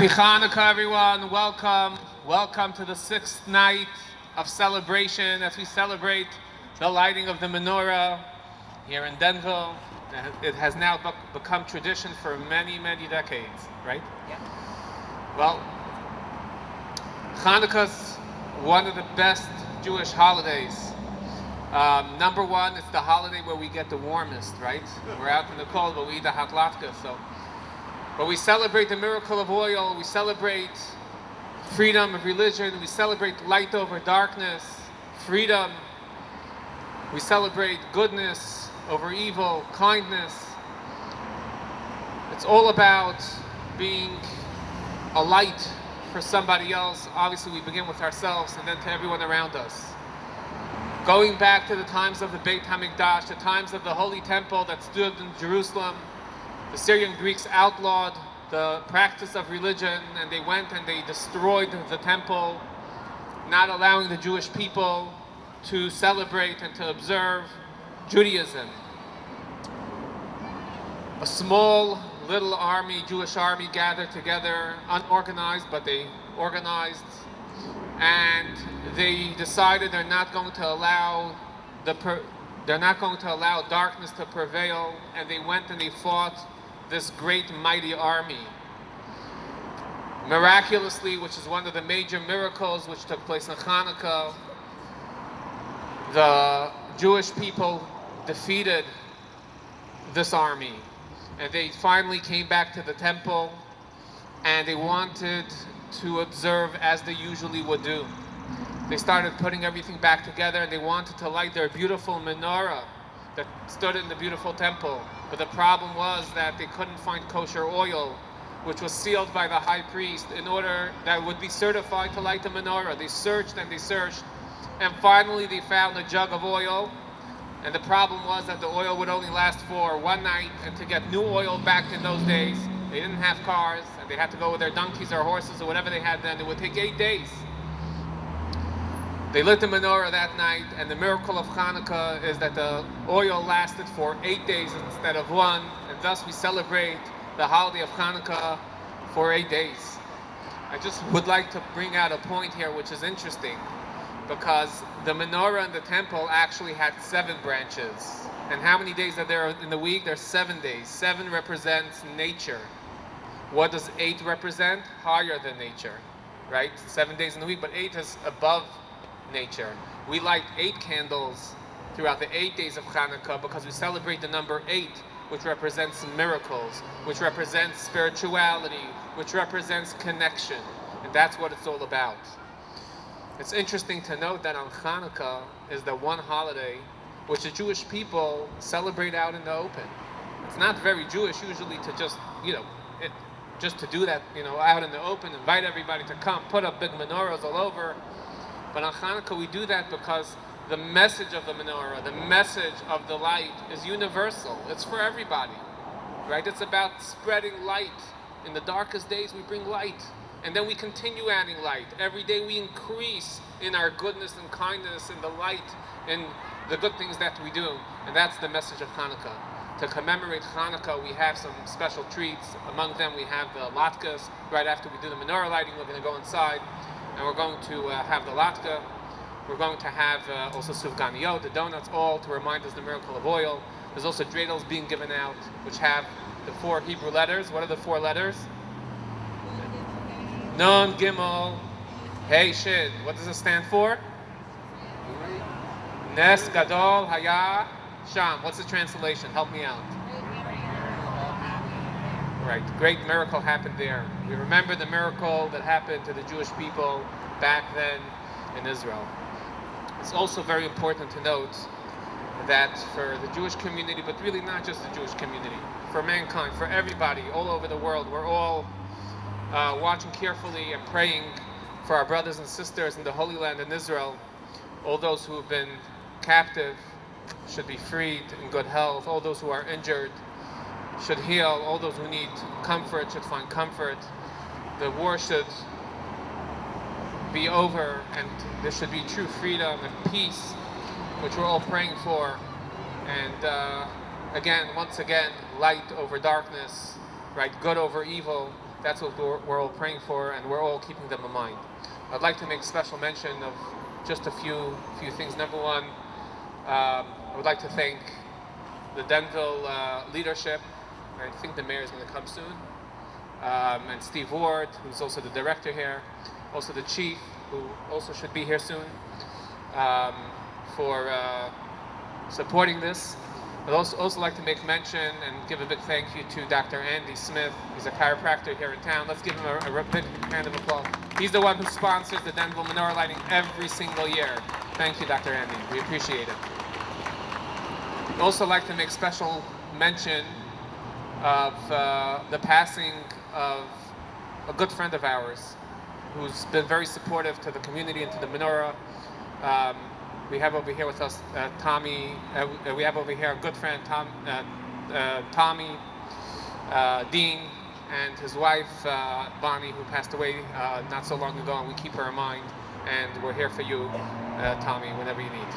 Happy Hanukkah, everyone. Welcome to the sixth night of celebration as we celebrate the lighting of the menorah here in Denville. It has now become tradition for many, many decades, right? Yeah. Well, Hanukkah's one of the best Jewish holidays. Number one, it's the holiday where we get the warmest, right? We're out in the cold, but we eat the hot latke. But we celebrate the miracle of oil. We celebrate freedom of religion. We celebrate light over darkness, freedom. We celebrate goodness over evil, kindness. It's all about being a light for somebody else. Obviously, we begin with ourselves and then to everyone around us. Going back to the times of the Beit HaMikdash, the times of the Holy Temple that stood in Jerusalem, the Syrian Greeks outlawed the practice of religion, and they went and they destroyed the temple, not allowing the Jewish people to celebrate and to observe Judaism. A small little army, Jewish army, gathered together, unorganized, but they organized, and they decided they're not going to allow darkness to prevail, and they went and they fought this great mighty army. Miraculously, which is one of the major miracles which took place in Hanukkah, the Jewish people defeated this army, and they finally came back to the temple, and they wanted to observe as they usually would do. They started putting everything back together, and they wanted to light their beautiful menorah that stood in the beautiful temple. But the problem was that they couldn't find kosher oil, which was sealed by the high priest in order that would be certified to light the menorah. They searched and they searched, and finally they found a jug of oil. And the problem was that the oil would only last for one night, and to get new oil back in those days, they didn't have cars, and they had to go with their donkeys or horses or whatever they had then. It would take 8 days. They lit the menorah that night, and the miracle of Hanukkah is that the oil lasted for 8 days instead of one, and thus we celebrate the holiday of Hanukkah for 8 days. I just would like to bring out a point here which is interesting, because the menorah in the temple actually had 7 branches. And how many days are there in the week? There's 7 days. 7 represents nature. What does 8 represent? Higher than nature, right? 7 days in the week, but 8 is above nature. We light 8 candles throughout the 8 days of Hanukkah because we celebrate the number 8, which represents miracles, which represents spirituality, which represents connection. And that's what it's all about. It's interesting to note that on Hanukkah is the one holiday which the Jewish people celebrate out in the open. It's not very Jewish usually to just, just to do that, out in the open, invite everybody to come, put up big menorahs all over. But on Hanukkah we do that because the message of the menorah, the message of the light is universal. It's for everybody, right? It's about spreading light. In the darkest days we bring light, and then we continue adding light. Every day we increase in our goodness and kindness and the light and the good things that we do. And that's the message of Hanukkah. To commemorate Hanukkah, we have some special treats. Among them we have the latkes. Right after we do the menorah lighting, we're going to go inside and we're going to have the latke. We're going to have also sufganiyot, the donuts, all to remind us the miracle of oil. There's also dreidels being given out, which have the 4 Hebrew letters. What are the 4 letters? Nun, Gimel, Hey, Shin. What does it stand for? Nes, Gadol, Haya, Sham. What's the translation? Help me out. Right, great miracle happened there. We remember the miracle that happened to the Jewish people back then in Israel. It's also very important to note that for the Jewish community, but really not just the Jewish community, for mankind, for everybody all over the world, we're all watching carefully and praying for our brothers and sisters in the Holy Land in Israel. All those who have been captive should be freed in good health. All those who are injured should heal. All those who need comfort should find comfort. The war should be over, and there should be true freedom and peace, which we're all praying for. And once again, light over darkness, right? Good over evil, That's what we're all praying for, and we're all keeping them in mind. I'd like to make special mention of just a few things. Number one, I would like to thank the Denville leadership. I think the mayor is going to come soon. And Steve Ward, who's also the director here. Also the chief, who also should be here soon, for supporting this. I'd also like to make mention and give a big thank you to Dr. Andy Smith. He's a chiropractor here in town. Let's give him a big hand of applause. He's the one who sponsors the Denville Menorah lighting every single year. Thank you, Dr. Andy. We appreciate it. I'd also like to make special mention of the passing of a good friend of ours who's been very supportive to the community and to the Menorah. We have over here with us Tommy. We have over here a good friend, Tommy Dean, and his wife Bonnie, who passed away not so long ago, and we keep her in mind. And we're here for you, Tommy, whenever you need.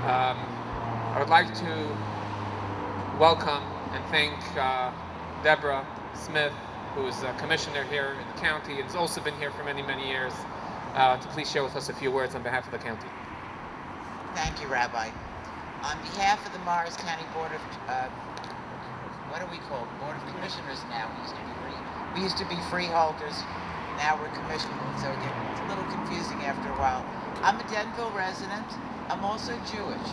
I would like to welcome and thank Deborah Smith, who is a commissioner here in the county and has also been here for many, many years, to please share with us a few words on behalf of the county. Thank you, Rabbi. On behalf of the Morris County Board of, what are we called? Board of Commissioners now. We used to be freeholders. Now we're commissioners, so it's a little confusing after a while. I'm a Denville resident. I'm also Jewish.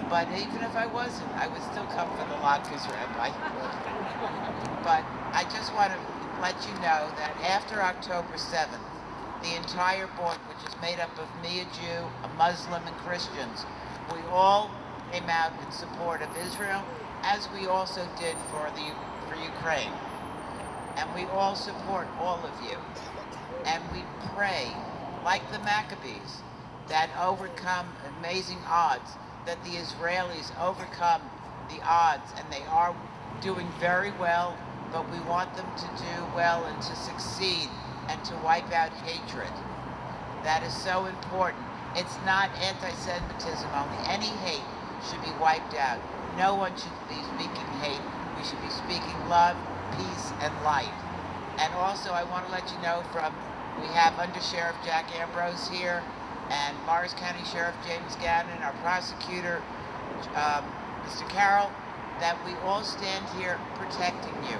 But even if I wasn't, I would still come for the latkes, Rabbi. But I just want to let you know that after October 7th, the entire board, which is made up of me, a Jew, a Muslim, and Christians, we all came out in support of Israel, as we also did for Ukraine. And we all support all of you. And we pray, like the Maccabees, that overcome amazing odds, that the Israelis overcome the odds, and they are doing very well, but we want them to do well and to succeed and to wipe out hatred. That is so important. It's not anti-Semitism only. Any hate should be wiped out. No one should be speaking hate. We should be speaking love, peace, and light. And also, I want to let you know we have Under Sheriff Jack Ambrose here, and Morris County Sheriff James Gannon, our prosecutor, Mr. Carroll, that we all stand here protecting you.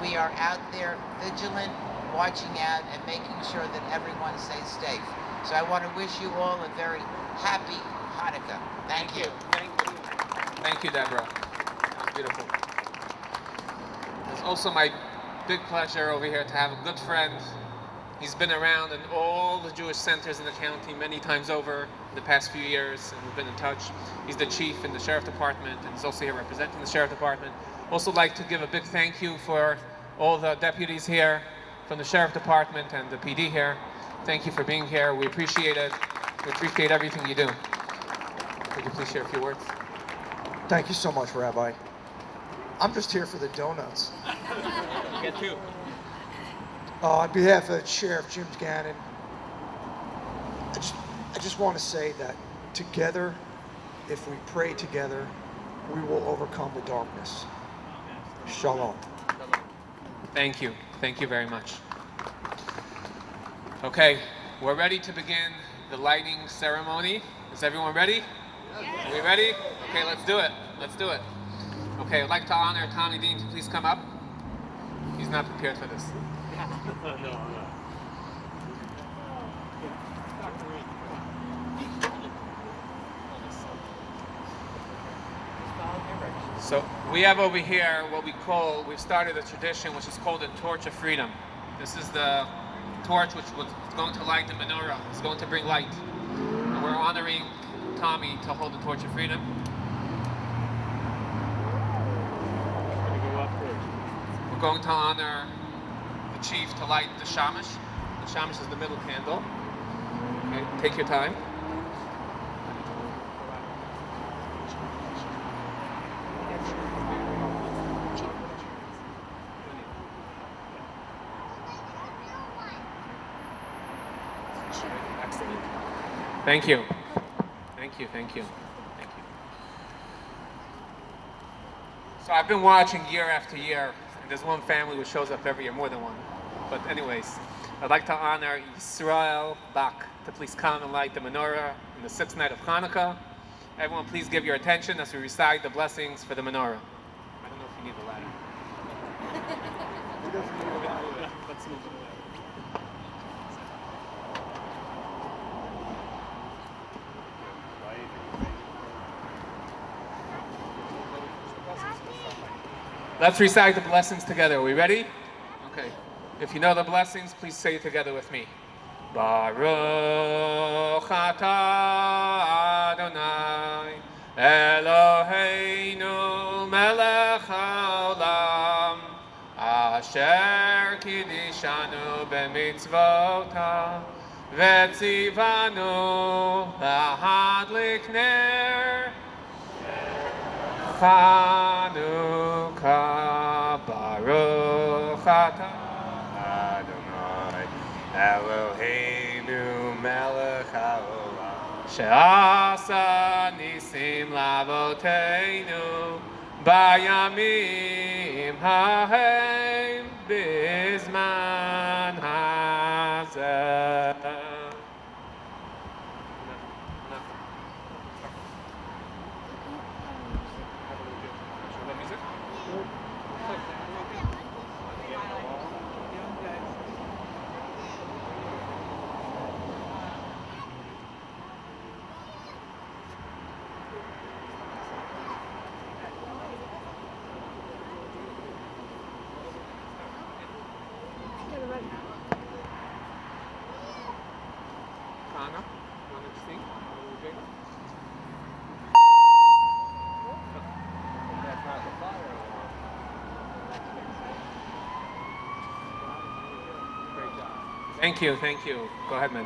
We are out there vigilant, watching out, and making sure that everyone stays safe. So I want to wish you all a very happy Hanukkah. Thank you. Thank you. Thank you, Deborah. That was beautiful. It's also my big pleasure over here to have a good friend. He's been around in all the Jewish centers in the county many times over in the past few years, and we've been in touch. He's the chief in the sheriff department, and he's also here representing the sheriff department. Also like to give a big thank you for all the deputies here from the sheriff department and the PD here. Thank you for being here. We appreciate it. We appreciate everything you do. Could you please share a few words? Thank you so much, Rabbi. I'm just here for the donuts. Get two. On behalf of Sheriff Jim Gannon, I just want to say that together, if we pray together, we will overcome the darkness. Shalom. Thank you. Thank you very much. Okay, we're ready to begin the lighting ceremony. Is everyone ready? Yes. Are we ready? Okay, let's do it. Let's do it. Okay, I'd like to honor Tommy Dean to please come up. He's not prepared for this. No. So we have over here what we've started a tradition which is called the Torch of Freedom. This is the torch which was going to light the menorah. It's going to bring light. And we're honoring Tommy to hold the Torch of Freedom. We're going to honor the chief to light the shamash. The shamash is the middle candle. Okay, take your time. Thank you. Thank you, thank you, thank you. So I've been watching year after year And there's one family who shows up every year, more than one. But anyways, I'd like to honor Yisrael Bach to please come and light the menorah in the 6th night of Hanukkah. Everyone, please give your attention as we recite the blessings for the menorah. I don't know if you need the ladder. Let's move it. Let's recite the blessings together. Are we ready? Okay. If you know the blessings, please say it together with me. Baruch atah Adonai Eloheinu melech haolam asher kiddushanu b'mitzvotav v'tzivanu lahadlik ner Chanukah. Baruch atah Adonai Eloheinu melech haolam she'asa nisim lavoteinu bayamim hahem bizman hazeh. Thank you, thank you. Go ahead, man.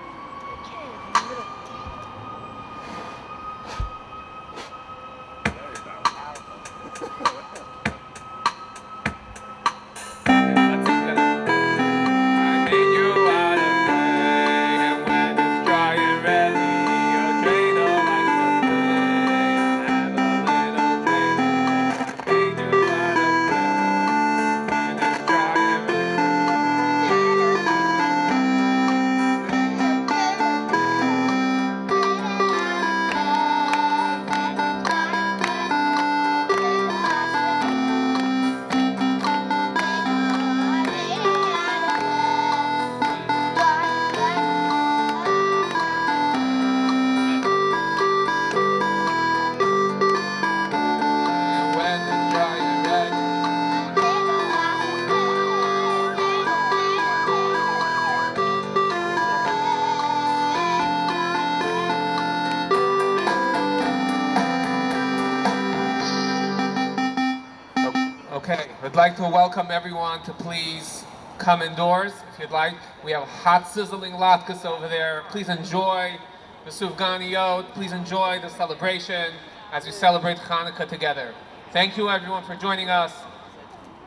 Okay, I'd like to welcome everyone to please come indoors if you'd like. We have hot sizzling latkes over there. Please enjoy the sufganiyot. Please enjoy the celebration as we celebrate Hanukkah together. Thank you everyone for joining us.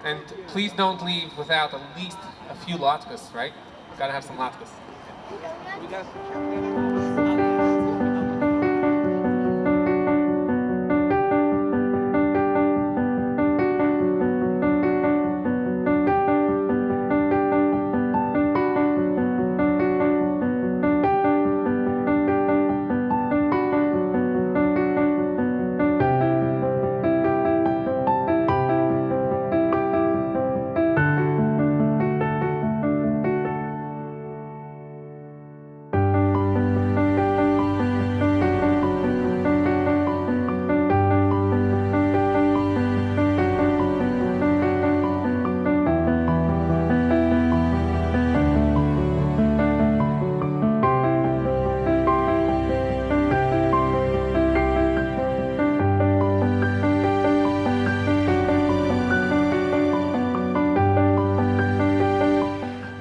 And please don't leave without at least a few latkes, right? Gotta have some latkes.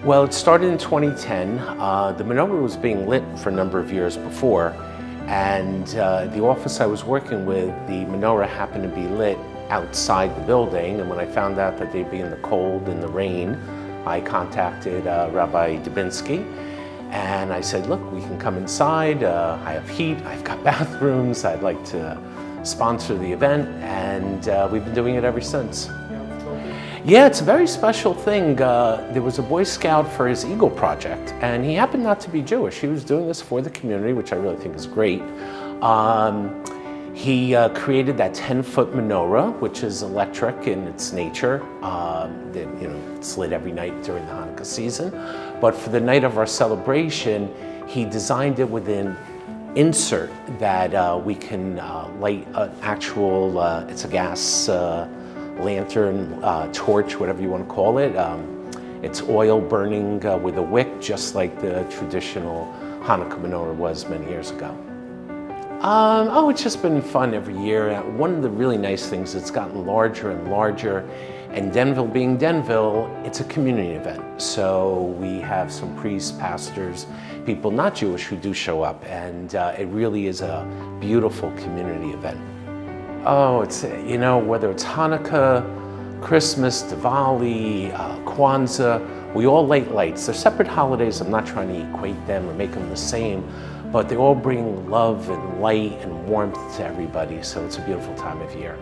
Well, it started in 2010. The menorah was being lit for a number of years before, and the office I was working with, the menorah happened to be lit outside the building, and when I found out that they'd be in the cold and the rain, I contacted Rabbi Dubinsky, and I said, look, we can come inside, I have heat, I've got bathrooms, I'd like to sponsor the event, and we've been doing it ever since. Yeah, it's a very special thing. There was a Boy Scout for his Eagle Project, and he happened not to be Jewish. He was doing this for the community, which I really think is great. He created that 10-foot menorah, which is electric in its nature. It's lit every night during the Hanukkah season. But for the night of our celebration, he designed it with an insert that we can light an actual, it's a gas lantern, torch, whatever you want to call it. It's oil burning with a wick, just like the traditional Hanukkah menorah was many years ago. It's just been fun every year. One of the really nice things, it's gotten larger and larger. And Denville being Denville, it's a community event. So we have some priests, pastors, people not Jewish who do show up. And it really is a beautiful community event. Oh, it's, whether it's Hanukkah, Christmas, Diwali, Kwanzaa, we all light lights. They're separate holidays. I'm not trying to equate them or make them the same, but they all bring love and light and warmth to everybody. So it's a beautiful time of year.